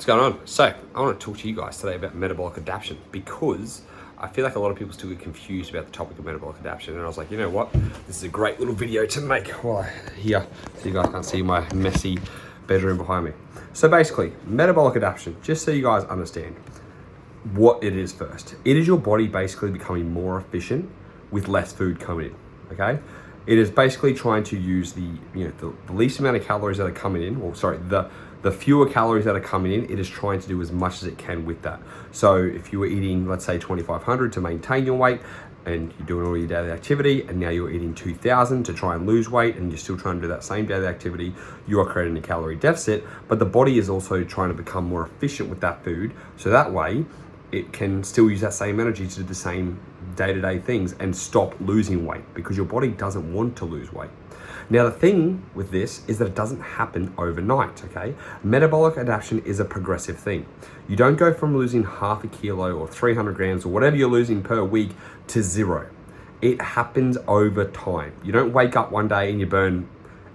going on? So I want to talk to you guys today about metabolic adaptation because I feel like a lot of people still get confused about the topic of metabolic adaptation, and I was like, you know what, this is a great little video to make while I'm here, so you guys can't see my messy bedroom behind me. So basically, metabolic adaptation, just so you guys understand what it is first. It is your body basically becoming more efficient with less food coming in, okay? It is basically trying to use the least amount of calories that are coming in, or sorry, the fewer calories that are coming in. It is trying to do as much as it can with that. So if you were eating, let's say 2,500 to maintain your weight, and you're doing all your daily activity, and now you're eating 2,000 to try and lose weight, and you're still trying to do that same daily activity, you are creating a calorie deficit, but the body is also trying to become more efficient with that food, so that way it can still use that same energy to do the same day-to-day things and stop losing weight, because your body doesn't want to lose weight. Now, the thing with this is that it doesn't happen overnight, okay? Metabolic adaptation is a progressive thing. You don't go from losing half a kilo or 300 grams or whatever you're losing per week to zero. It happens over time. You don't wake up one day and you burn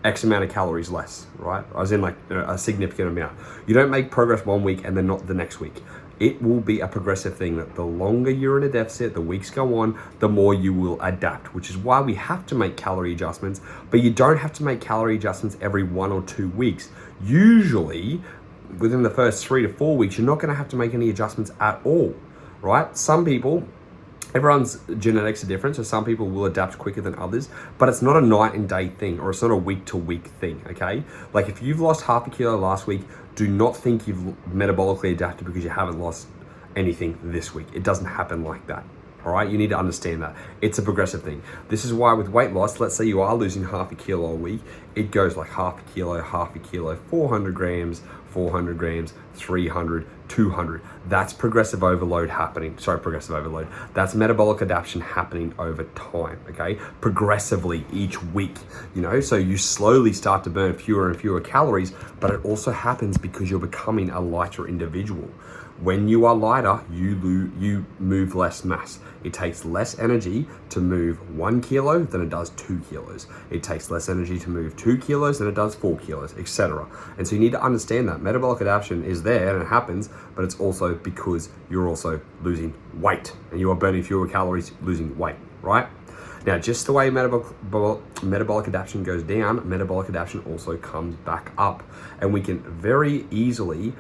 X amount of calories less, right? As in like a significant amount. You don't make progress one week and then not the next week. It will be a progressive thing that the longer you're in a deficit, the weeks go on, the more you will adapt, which is why we have to make calorie adjustments, but you don't have to make calorie adjustments every 1 or 2 weeks. Usually, within the first 3 to 4 weeks, you're not gonna have to make any adjustments at all, right? Some people, everyone's genetics are different, so some people will adapt quicker than others, but it's not a night and day thing, or it's not a week to week thing, okay? Like if you've lost half a kilo last week, do not think you've metabolically adapted because you haven't lost anything this week. It doesn't happen like that, all right? You need to understand that. It's a progressive thing. This is why with weight loss, let's say you are losing half a kilo a week, it goes like half a kilo, 400 grams, 400 grams, 300, 200. That's progressive overload happening. Sorry, progressive overload. That's metabolic adaptation happening over time, okay? Progressively each week, so you slowly start to burn fewer and fewer calories, but it also happens because you're becoming a lighter individual. When you are lighter, you move less mass. It takes less energy to move 1 kilo than it does 2 kilos. It takes less energy to move 2 kilos than it does 4 kilos, etc. And so you need to understand that metabolic adaptation is there and it happens, but it's also because you're also losing weight and you are burning fewer calories, losing weight, right? Now, just the way metabolic adaptation goes down, metabolic adaptation also comes back up, and we can very easily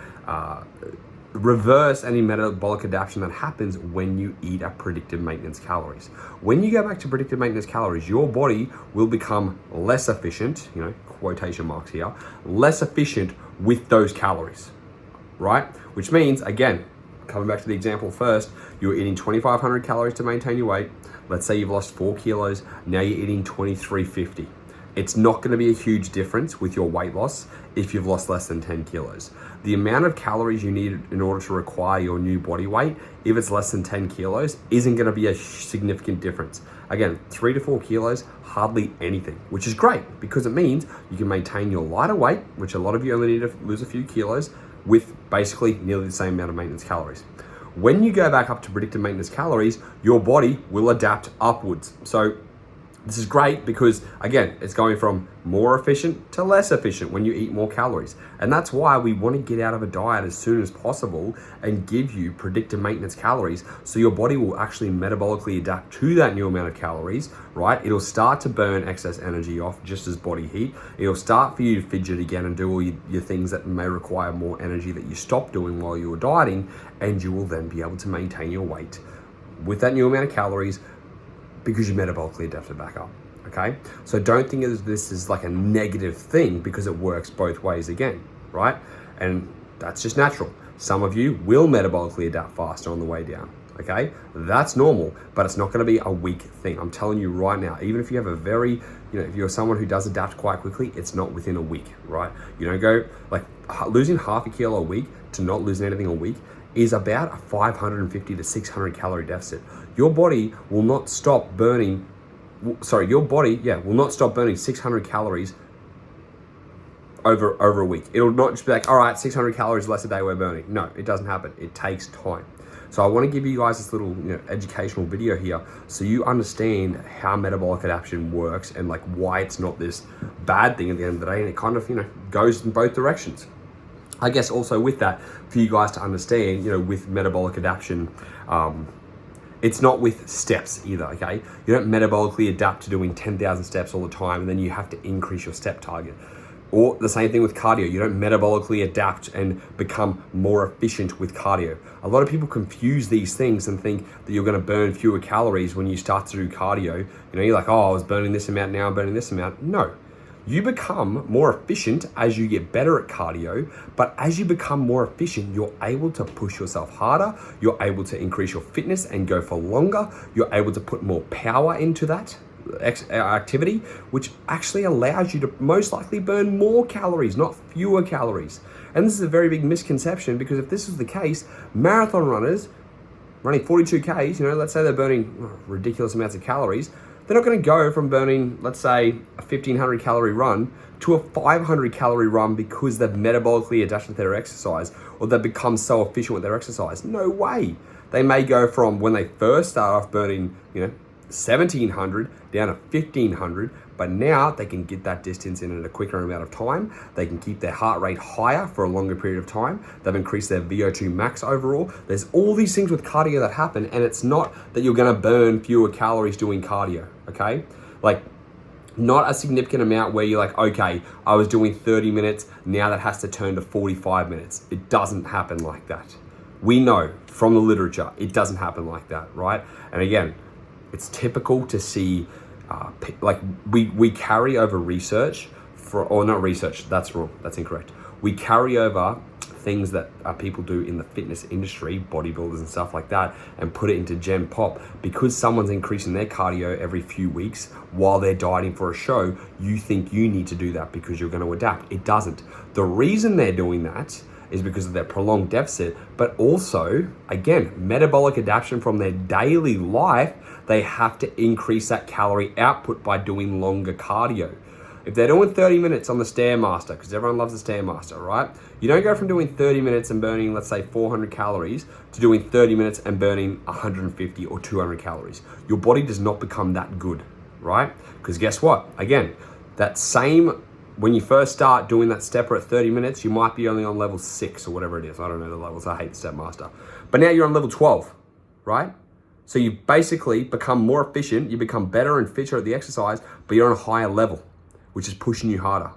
reverse any metabolic adaptation that happens when you eat at predicted maintenance calories. When you go back to predicted maintenance calories, your body will become less efficient, quotation marks here, less efficient with those calories, right? Which means, again, coming back to the example first, you're eating 2,500 calories to maintain your weight. Let's say you've lost 4 kilos, now you're eating 2,350. It's not going to be a huge difference with your weight loss if you've lost less than 10 kilos. The amount of calories you need in order to require your new body weight, if it's less than 10 kilos, isn't going to be a significant difference. Again, 3 to 4 kilos, hardly anything, which is great because it means you can maintain your lighter weight, which a lot of you only need to lose a few kilos, with basically nearly the same amount of maintenance calories. When you go back up to predicted maintenance calories, your body will adapt upwards. So this is great because, again, it's going from more efficient to less efficient when you eat more calories. And that's why we want to get out of a diet as soon as possible and give you predicted maintenance calories so your body will actually metabolically adapt to that new amount of calories, right? It'll start to burn excess energy off just as body heat. It'll start for you to fidget again and do all your things that may require more energy that you stopped doing while you were dieting, and you will then be able to maintain your weight with that new amount of calories because you metabolically adapted back up, okay? So don't think of this as like a negative thing because it works both ways again, right? And that's just natural. Some of you will metabolically adapt faster on the way down, okay? That's normal, but it's not gonna be a weak thing. I'm telling you right now, even if you have a very, if you're someone who does adapt quite quickly, it's not within a week, right? You don't go, like losing half a kilo a week to not losing anything a week is about a 550 to 600 calorie deficit. Your body will not stop burning, will not stop burning 600 calories over a week. It'll not just be like, all right, 600 calories less a day we're burning. No, it doesn't happen. It takes time. So I want to give you guys this little educational video here so you understand how metabolic adaptation works and like why it's not this bad thing at the end of the day, and it kind of goes in both directions. I guess also with that, for you guys to understand, with metabolic adaptation, it's not with steps either, okay? You don't metabolically adapt to doing 10,000 steps all the time and then you have to increase your step target. Or the same thing with cardio. You don't metabolically adapt and become more efficient with cardio. A lot of people confuse these things and think that you're gonna burn fewer calories when you start to do cardio. You're like, oh, I was burning this amount, now I'm burning this amount. No. You become more efficient as you get better at cardio, but as you become more efficient, you're able to push yourself harder, you're able to increase your fitness and go for longer, you're able to put more power into that activity, which actually allows you to most likely burn more calories, not fewer calories. And this is a very big misconception, because if this is the case, marathon runners running 42 Ks, let's say they're burning ridiculous amounts of calories, they're not going to go from burning, let's say, a 1,500 calorie run to a 500 calorie run because they've metabolically adapted their exercise or they've become so efficient with their exercise. No way. They may go from when they first start off burning, 1,700 down to 1,500, but now they can get that distance in at a quicker amount of time. They can keep their heart rate higher for a longer period of time. They've increased their VO2 max overall. There's all these things with cardio that happen, and it's not that you're gonna burn fewer calories doing cardio, okay? Like, not a significant amount where you're like, okay, I was doing 30 minutes, now that has to turn to 45 minutes. It doesn't happen like that. We know from the literature, it doesn't happen like that, right? And again, it's typical to see, we carry over research not research, that's wrong, that's incorrect. We carry over things that people do in the fitness industry, bodybuilders and stuff like that, and put it into Gen Pop. Because someone's increasing their cardio every few weeks while they're dieting for a show, you think you need to do that because you're gonna adapt. It doesn't. The reason they're doing that is because of their prolonged deficit, but also, again, metabolic adaptation from their daily life. They have to increase that calorie output by doing longer cardio. If they're doing 30 minutes on the Stairmaster, because everyone loves the Stairmaster, right? You don't go from doing 30 minutes and burning, let's say, 400 calories to doing 30 minutes and burning 150 or 200 calories. Your body does not become that good, right? Because guess what? Again, that same, when you first start doing that stepper at 30 minutes, you might be only on level 6 or whatever it is. I don't know the levels, I hate the Stepmaster. But now you're on level 12, right? So you basically become more efficient, you become better and fitter at the exercise, but you're on a higher level, which is pushing you harder,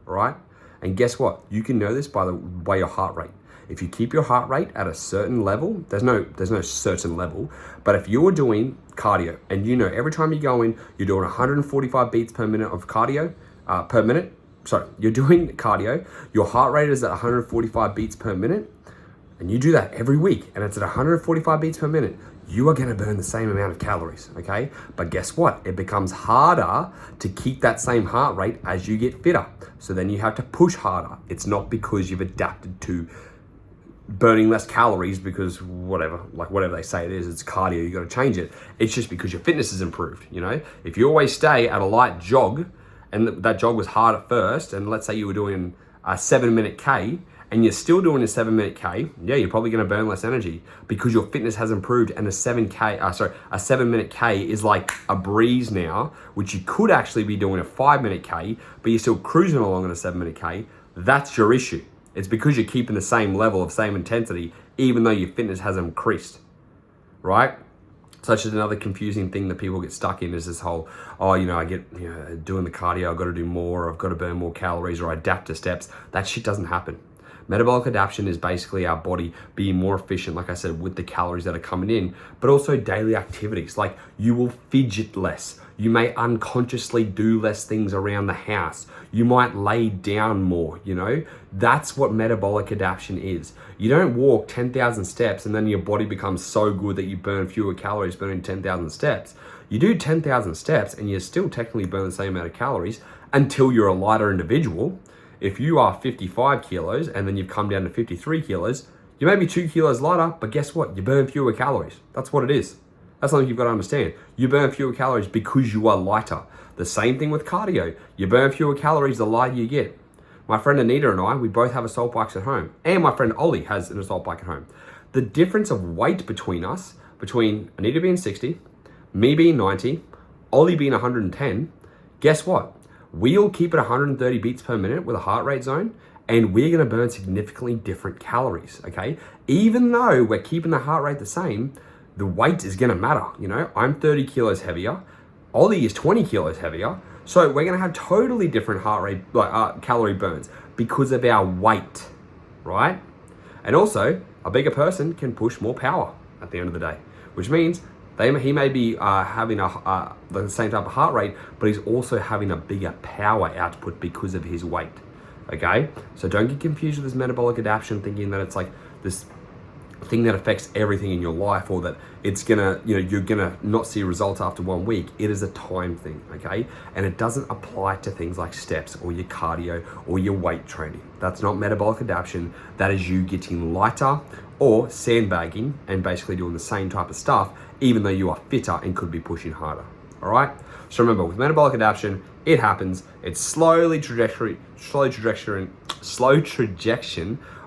all right? And guess what? You can know this by your heart rate. If you keep your heart rate at a certain level, there's no certain level, but if you're doing cardio and every time you go in, you're doing 145 beats per minute of cardio, you're doing cardio, your heart rate is at 145 beats per minute, and you do that every week, and it's at 145 beats per minute, you are gonna burn the same amount of calories, okay? But guess what? It becomes harder to keep that same heart rate as you get fitter. So then you have to push harder. It's not because you've adapted to burning less calories because whatever they say it is, it's cardio, you gotta change it. It's just because your fitness has improved, If you always stay at a light jog, and that jog was hard at first, and let's say you were doing a 7-minute K, and you're still doing a 7-minute K, yeah, you're probably gonna burn less energy because your fitness has improved, and a 7-minute K is like a breeze now, which you could actually be doing a 5-minute K, but you're still cruising along on a 7-minute K. That's your issue. It's because you're keeping the same level of same intensity, even though your fitness has increased, right? Such as another confusing thing that people get stuck in is this whole, I get, doing the cardio, I've got to do more, I've got to burn more calories, or I adapt to steps. That shit doesn't happen. Metabolic adaptation is basically our body being more efficient, like I said, with the calories that are coming in, but also daily activities. Like you will fidget less. You may unconsciously do less things around the house. You might lay down more, That's what metabolic adaptation is. You don't walk 10,000 steps and then your body becomes so good that you burn fewer calories burning 10,000 steps. You do 10,000 steps and you still technically burn the same amount of calories until you're a lighter individual. If you are 55 kilos and then you've come down to 53 kilos, you may be 2 kilos lighter, but guess what? You burn fewer calories. That's what it is. That's something you've got to understand. You burn fewer calories because you are lighter. The same thing with cardio. You burn fewer calories the lighter you get. My friend Anita and I, we both have assault bikes at home. And my friend Ollie has an assault bike at home. The difference of weight between us, between Anita being 60, me being 90, Ollie being 110, guess what? We'll keep it 130 beats per minute with a heart rate zone, and we're gonna burn significantly different calories, okay? Even though we're keeping the heart rate the same, the weight is gonna matter, you know? I'm 30 kilos heavier, Ollie is 20 kilos heavier, so we're gonna have totally different heart rate, calorie burns because of our weight, right? And also, a bigger person can push more power at the end of the day, which means he may be having the same type of heart rate, but he's also having a bigger power output because of his weight, okay? So don't get confused with this metabolic adaptation, thinking that it's like this thing that affects everything in your life, or that it's gonna, you're gonna not see results after 1 week. It is a time thing, okay? And it doesn't apply to things like steps or your cardio or your weight training. That's not metabolic adaptation. That is you getting lighter or sandbagging and basically doing the same type of stuff, even though you are fitter and could be pushing harder, all right? So remember, with metabolic adaptation, it happens. It's slow trajectory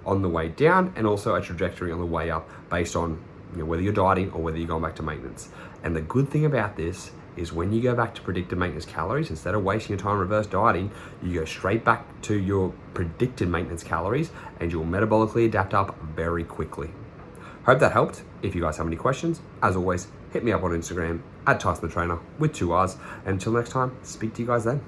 on the way down, and also a trajectory on the way up based on whether you're dieting or whether you're going back to maintenance. And the good thing about this is when you go back to predicted maintenance calories, instead of wasting your time reverse dieting, you go straight back to your predicted maintenance calories and you'll metabolically adapt up very quickly. Hope that helped. If you guys have any questions, as always, hit me up on Instagram @TysonTheTrainer with 2 R's. And until next time, speak to you guys then.